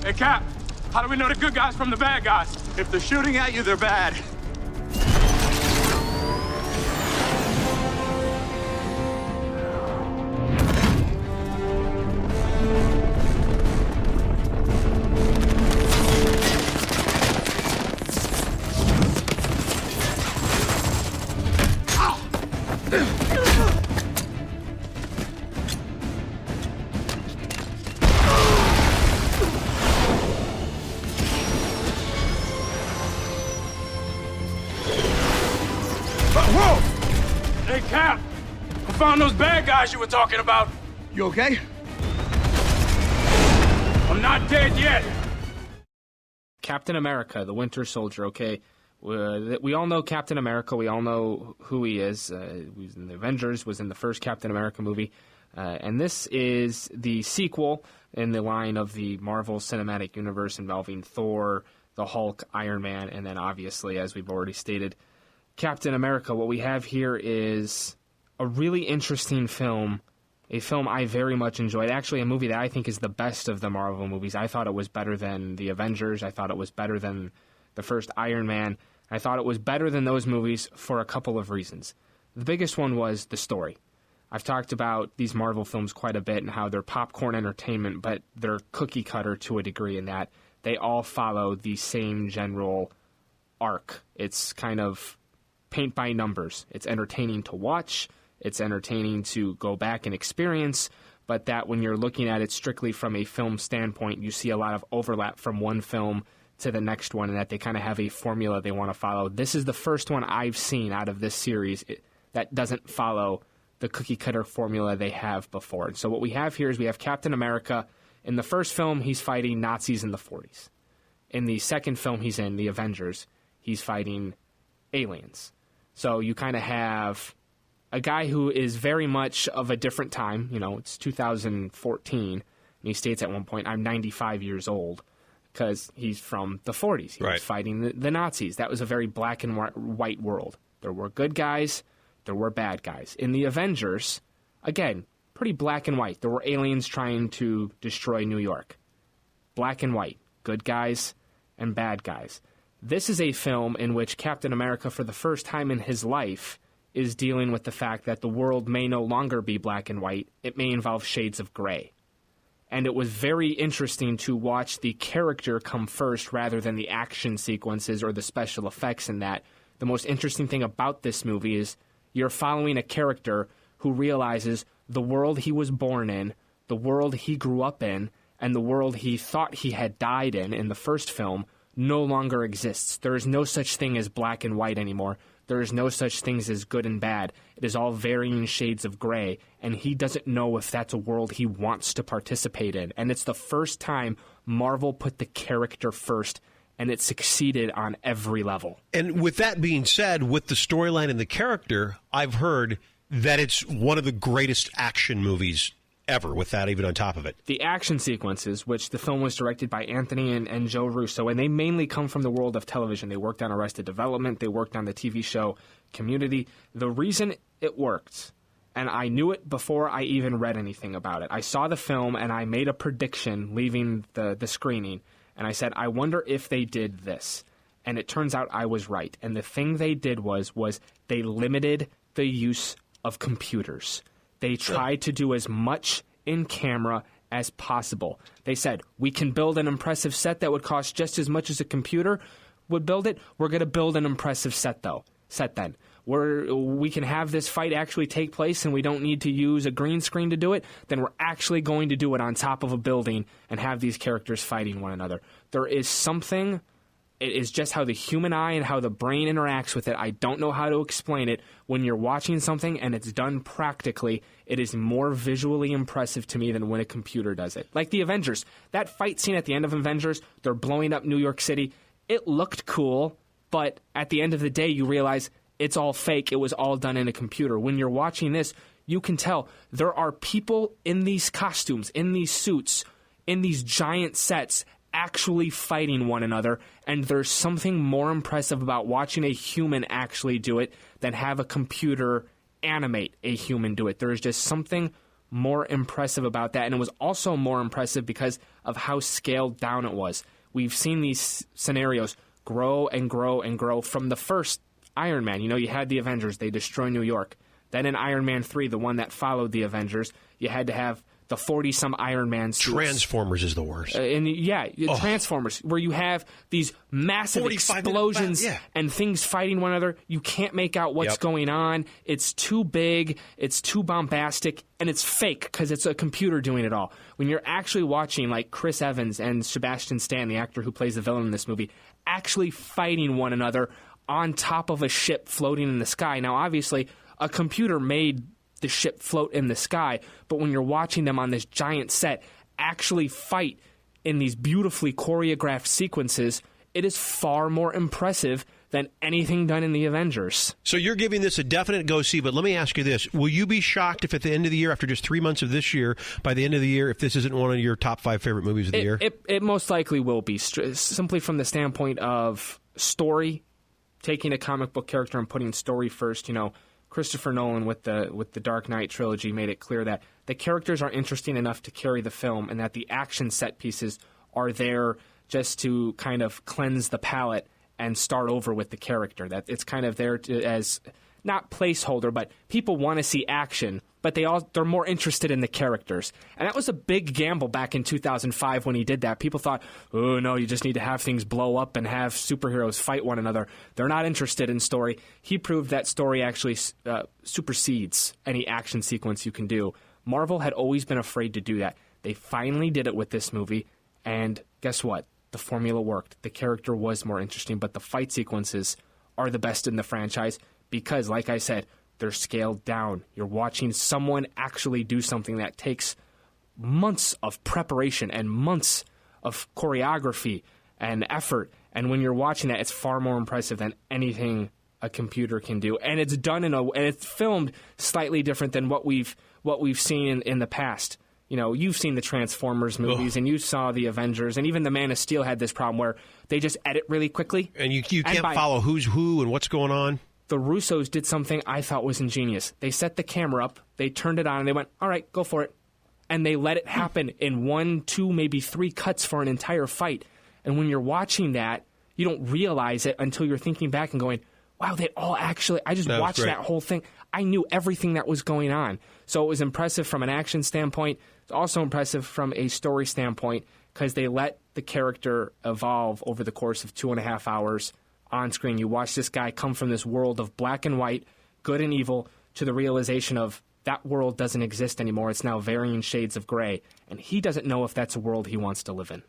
Hey, Cap, how do we know the good guys from the bad guys? If they're shooting at you, they're bad. Whoa! Hey, Cap, I found those bad guys you were talking about. You okay? I'm not dead yet. Captain America, the Winter Soldier, okay? We all know Captain America. We all know who he is. He was in the Avengers, was in the first Captain America movie. And this is the sequel in the line of the Marvel Cinematic Universe involving Thor, the Hulk, Iron Man, and then obviously, as we've already stated, Captain America. What we have here is a really interesting film, a film I very much enjoyed. Actually, a movie that I think is the best of the Marvel movies. I thought it was better than the Avengers. I thought it was better than the first Iron Man. I thought it was better than those movies for a couple of reasons. The biggest one was the story. I've talked about these Marvel films quite a bit and how they're popcorn entertainment, but they're cookie cutter to a degree in that they all follow the same general arc. It's kind of paint by numbers. It's entertaining to watch. It's entertaining to go back and experience, but that when you're looking at it strictly from a film standpoint, you see a lot of overlap from one film to the next one, and that they kind of have a formula they want to follow. This is the first one I've seen out of this series that doesn't follow the cookie-cutter formula they have before. And so what we have here is we have Captain America. In the first film, he's fighting Nazis in the 40s. In the second film he's in, The Avengers, he's fighting aliens. So you kind of have a guy who is very much of a different time. You know, it's 2014, and he states at one point, I'm 95 years old, because he's from the 40s. He was fighting the Nazis. That was a very black and white world. There were good guys, there were bad guys. In the Avengers, again, pretty black and white. There were aliens trying to destroy New York. Black and white. Good guys and bad guys. This is a film in which Captain America, for the first time in his life, is dealing with the fact that the world may no longer be black and white. It may involve shades of gray. And it was very interesting to watch the character come first rather than the action sequences or the special effects in that. The most interesting thing about this movie is you're following a character who realizes the world he was born in, the world he grew up in, and the world he thought he had died in the first film no longer exists. There is no such thing as black and white anymore. There is no such things as good and bad. It is all varying shades of gray, and he doesn't know if that's a world he wants to participate in. And it's the first time Marvel put the character first, and it succeeded on every level. And with that being said, with the storyline and the character, I've heard that it's one of the greatest action movies ever, with that even on top of it. The action sequences, which the film was directed by Anthony and Joe Russo, and they mainly come from the world of television. They worked on Arrested Development. They worked on the TV show Community. The reason it worked, and I knew it before I even read anything about it, I saw the film and I made a prediction leaving the screening, and I said, I wonder if they did this. And it turns out I was right. And the thing they did was they limited the use of computers. They tried to do as much in camera as possible. They said, we can build an impressive set that would cost just as much as a computer would build it. We're going to build an impressive set then. We can have this fight actually take place and we don't need to use a green screen to do it. Then we're actually going to do it on top of a building and have these characters fighting one another. There is something... It is just how the human eye and how the brain interacts with it. I don't know how to explain it. When you're watching something and it's done practically, it is more visually impressive to me than when a computer does it. Like the Avengers. That fight scene at the end of Avengers, they're blowing up New York City. It looked cool, but at the end of the day, you realize it's all fake. It was all done in a computer. When you're watching this, you can tell there are people in these costumes, in these suits, in these giant sets, actually fighting one another, and there's something more impressive about watching a human actually do it than have a computer animate a human do it. There is just something more impressive about that. And it was also more impressive because of how scaled down it was. We've seen these scenarios grow and grow and grow from the first Iron Man. You know, you had the Avengers. They destroy New York. Then in Iron Man 3, the one that followed the Avengers, you had to have the 40-some Iron Man suits. Transformers is the worst. Transformers, where you have these massive explosions and things fighting one another. You can't make out what's going on. It's too big. It's too bombastic. And it's fake because it's a computer doing it all. When you're actually watching, like Chris Evans and Sebastian Stan, the actor who plays the villain in this movie, actually fighting one another on top of a ship floating in the sky. Now, obviously, a computer made the ship float in the sky, but when you're watching them on this giant set actually fight in these beautifully choreographed sequences, it is far more impressive than anything done in the Avengers. So you're giving this a definite go-see, but let me ask you this. Will you be shocked if at the end of the year, after just 3 months of this year, by the end of the year, if this isn't one of your top 5 favorite movies of the year? It most likely will be, simply from the standpoint of story, taking a comic book character and putting story first. You know, Christopher Nolan with the Dark Knight trilogy made it clear that the characters are interesting enough to carry the film and that the action set pieces are there just to kind of cleanse the palate and start over with the character. That it's kind of there as not placeholder, but people want to see action, but they're more interested in the characters. And that was a big gamble back in 2005 when he did that. People thought, oh, no, you just need to have things blow up and have superheroes fight one another. They're not interested in story. He proved that story actually supersedes any action sequence you can do. Marvel had always been afraid to do that. They finally did it with this movie, and guess what? The formula worked. The character was more interesting, but the fight sequences are the best in the franchise because, like I said, they're scaled down. You're watching someone actually do something that takes months of preparation and months of choreography and effort. And when you're watching that, it's far more impressive than anything a computer can do. And it's done and it's filmed slightly different than what we've seen in the past. You know, you've seen the Transformers movies, and you saw the Avengers, and even the Man of Steel had this problem where they just edit really quickly. And you can't follow who's who and what's going on. The Russos did something I thought was ingenious. They set the camera up, they turned it on, and they went, all right, go for it. And they let it happen in 1, 2, maybe 3 cuts for an entire fight. And when you're watching that, you don't realize it until you're thinking back and going, wow, they all actually, I just watched that whole thing. I knew everything that was going on. So it was impressive from an action standpoint. It's also impressive from a story standpoint because they let the character evolve over the course of 2.5 hours on screen. You watch this guy come from this world of black and white, good and evil, to the realization of that world doesn't exist anymore. It's now varying shades of gray. And he doesn't know if that's a world he wants to live in.